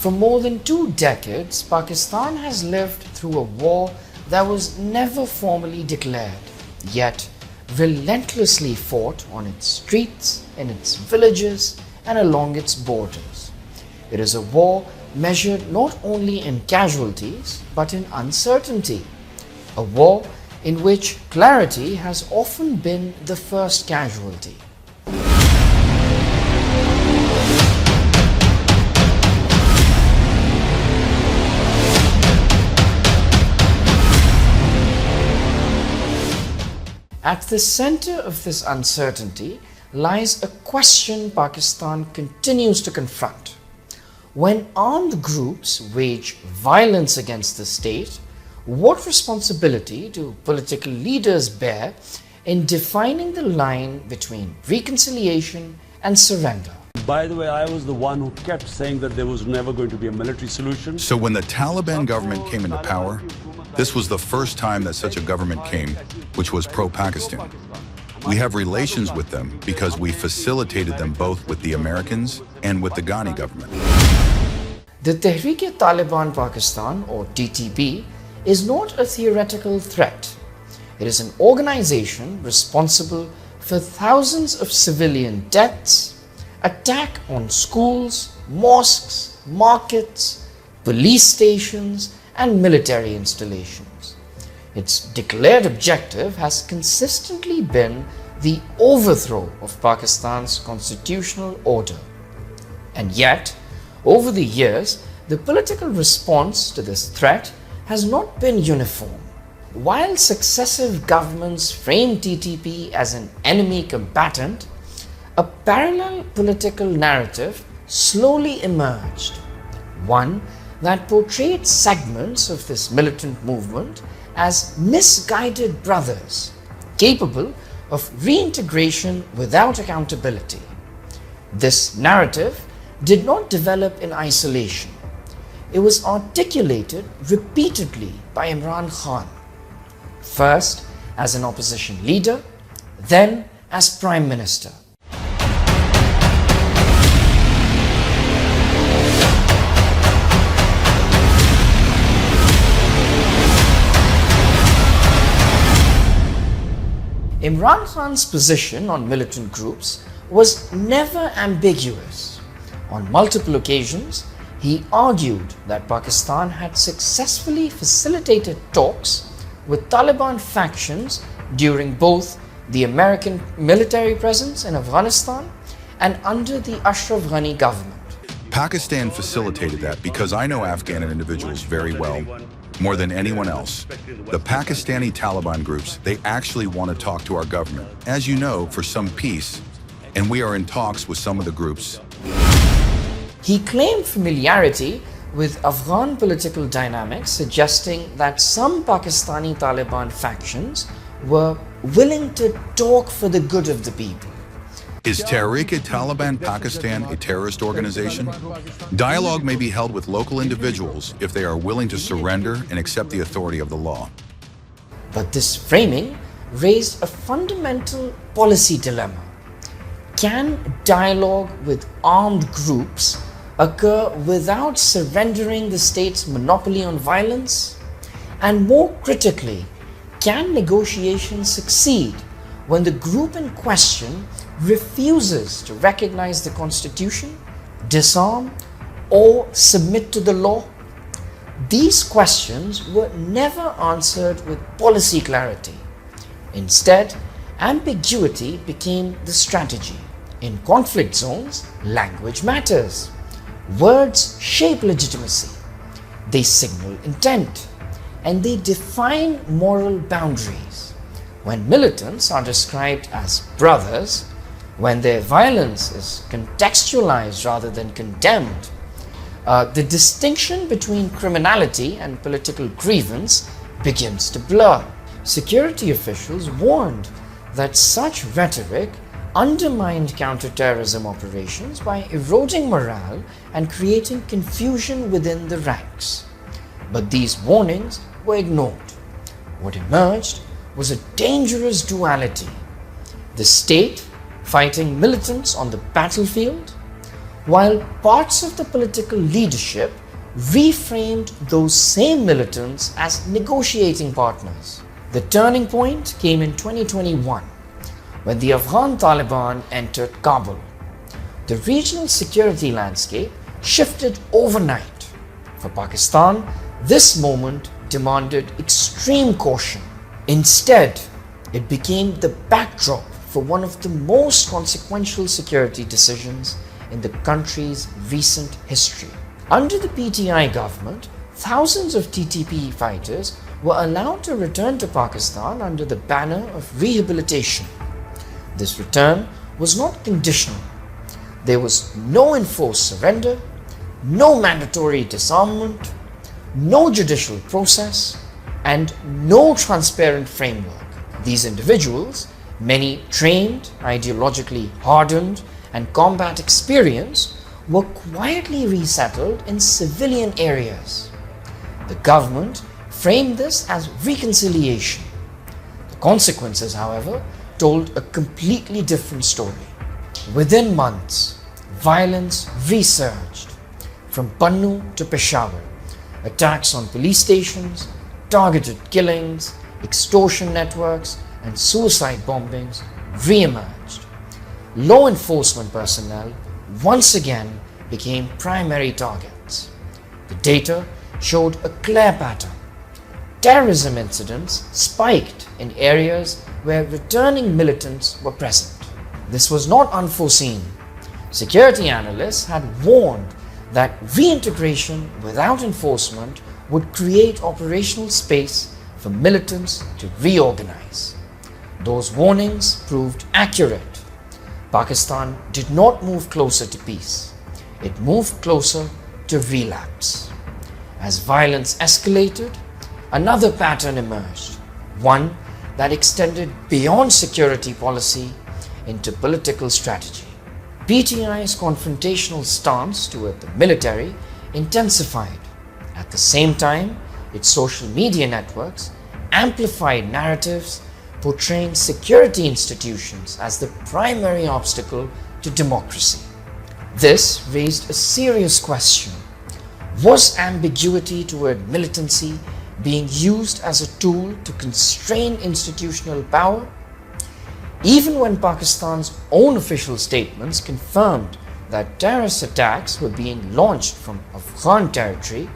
For more than 2 decades, Pakistan has lived through a war that was never formally declared, yet relentlessly fought on its streets, in its villages, and along its borders. It is a war measured not only in casualties but in uncertainty, a war in which clarity has often been the first casualty. At the center of this uncertainty lies a question Pakistan continues to confront. When armed groups wage violence against the state, what responsibility do political leaders bear in defining the line between reconciliation and surrender? By the way, I was the one who kept saying that there was never going to be a military solution. So when the Taliban government came into power, this was the first time that such a government came, which was pro-Pakistan. We have relations with them because we facilitated them both with the Americans and with the Ghani government. The Tehreek-e-Taliban Pakistan, or TTP, is not a theoretical threat. It is an organization responsible for thousands of civilian deaths, attack on schools, mosques, markets, police stations, and military installations. Its declared objective has consistently been the overthrow of Pakistan's constitutional order. And yet, over the years, the political response to this threat has not been uniform. While successive governments framed TTP as an enemy combatant, a parallel political narrative slowly emerged, one that portrayed segments of this militant movement as misguided brothers, capable of reintegration without accountability. This narrative did not develop in isolation. It was articulated repeatedly by Imran Khan, first as an opposition leader, then as Prime Minister. Imran Khan's position on militant groups was never ambiguous. On multiple occasions, he argued that Pakistan had successfully facilitated talks with Taliban factions during both the American military presence in Afghanistan and under the Ashraf Ghani government. Pakistan facilitated that because I know Afghan individuals very well, more than anyone else. The Pakistani Taliban groups, they actually want to talk to our government, as you know, for some peace, and we are in talks with some of the groups. He claimed familiarity with Afghan political dynamics, suggesting that some Pakistani Taliban factions were willing to talk for the good of the people. Is Tehreek-e-Taliban Pakistan a terrorist organization? Dialogue may be held with local individuals if they are willing to surrender and accept the authority of the law. But this framing raised a fundamental policy dilemma. Can dialogue with armed groups occur without surrendering the state's monopoly on violence? And more critically, can negotiations succeed when the group in question refuses to recognize the constitution, disarm, or submit to the law? These questions were never answered with policy clarity. Instead, ambiguity became the strategy. In conflict zones, language matters. Words shape legitimacy. They signal intent, and they define moral boundaries. When militants are described as brothers, when their violence is contextualized rather than condemned, the distinction between criminality and political grievance begins to blur. Security officials warned that such rhetoric undermined counterterrorism operations by eroding morale and creating confusion within the ranks. But these warnings were ignored. What emerged was a dangerous duality: the state fighting militants on the battlefield, while parts of the political leadership reframed those same militants as negotiating partners. The turning point came in 2021 when the Afghan Taliban entered Kabul. The regional security landscape shifted overnight. For Pakistan, this moment demanded extreme caution. Instead, it became the backdrop for one of the most consequential security decisions in the country's recent history. Under the PTI government, thousands of TTP fighters were allowed to return to Pakistan under the banner of rehabilitation. This return was not conditional. There was no enforced surrender, no mandatory disarmament, no judicial process, and no transparent framework. These individuals, many trained, ideologically hardened, and combat experienced, were quietly resettled in civilian areas. The government framed this as reconciliation. The consequences, however, told a completely different story. Within months, violence resurged. From Pannu to Peshawar, attacks on police stations, targeted killings, extortion networks, and suicide bombings re-emerged. Law enforcement personnel once again became primary targets. The data showed a clear pattern. Terrorism incidents spiked in areas where returning militants were present. This was not unforeseen. Security analysts had warned that reintegration without enforcement would create operational space for militants to reorganize. Those warnings proved accurate. Pakistan did not move closer to peace. It moved closer to relapse. As violence escalated, another pattern emerged, one that extended beyond security policy into political strategy. PTI's confrontational stance toward the military intensified. At the same time, its social media networks amplified narratives portraying security institutions as the primary obstacle to democracy. This raised a serious question. Was ambiguity toward militancy being used as a tool to constrain institutional power? Even when Pakistan's own official statements confirmed that terrorist attacks were being launched from Afghan territory,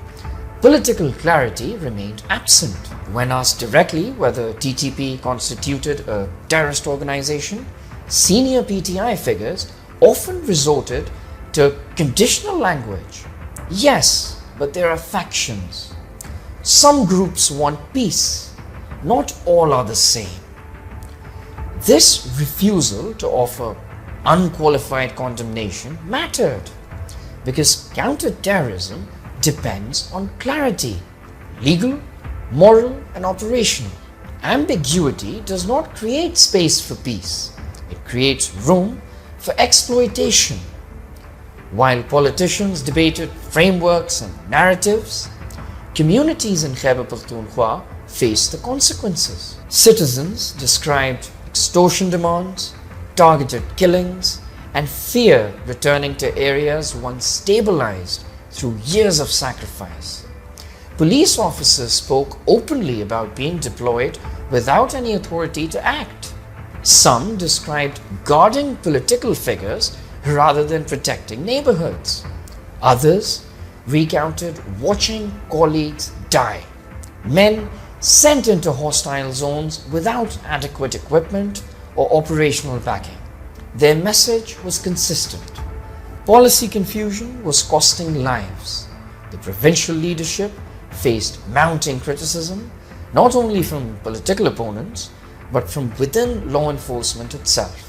political clarity remained absent. When asked directly whether TTP constituted a terrorist organization, senior PTI figures often resorted to conditional language. Yes, but there are factions. Some groups want peace. Not all are the same. This refusal to offer unqualified condemnation mattered because counter-terrorism depends on clarity, legal, moral, and operational. Ambiguity does not create space for peace. It creates room for exploitation. While politicians debated frameworks and narratives, communities in Khyber Pakhtunkhwa faced the consequences. Citizens described extortion demands, targeted killings, and fear returning to areas once stabilized through years of sacrifice. Police officers spoke openly about being deployed without any authority to act. Some described guarding political figures rather than protecting neighborhoods. Others recounted watching colleagues die. Men sent into hostile zones without adequate equipment or operational backing. Their message was consistent. Policy confusion was costing lives. The provincial leadership faced mounting criticism, not only from political opponents, but from within law enforcement itself.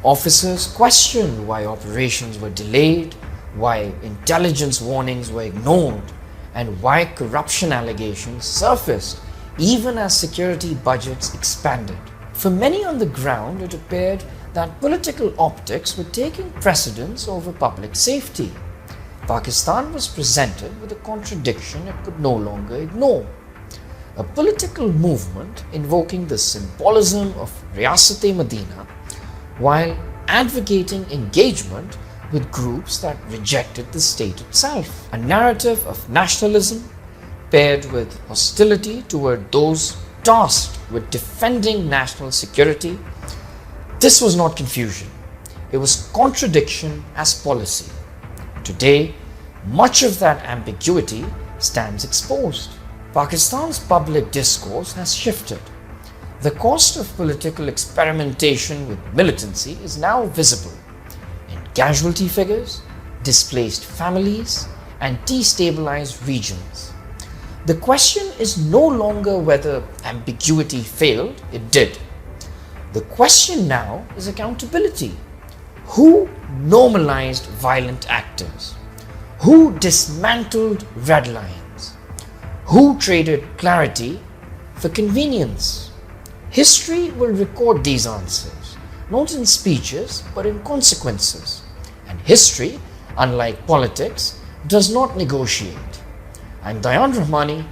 Officers questioned why operations were delayed, why intelligence warnings were ignored, and why corruption allegations surfaced even as security budgets expanded. For many on the ground, it appeared that political optics were taking precedence over public safety. Pakistan was presented with a contradiction it could no longer ignore. A political movement invoking the symbolism of Riyasat-e Madina while advocating engagement with groups that rejected the state itself. A narrative of nationalism paired with hostility toward those tasked with defending national security. This was not confusion. It was contradiction as policy. Today, much of that ambiguity stands exposed. Pakistan's public discourse has shifted. The cost of political experimentation with militancy is now visible in casualty figures, displaced families, and destabilized regions. The question is no longer whether ambiguity failed, it did. The question now is accountability. Who normalized violent actors? Who dismantled red lines? Who traded clarity for convenience? History will record these answers, not in speeches but in consequences. And history, unlike politics, does not negotiate. I'm Dayan Rahmani,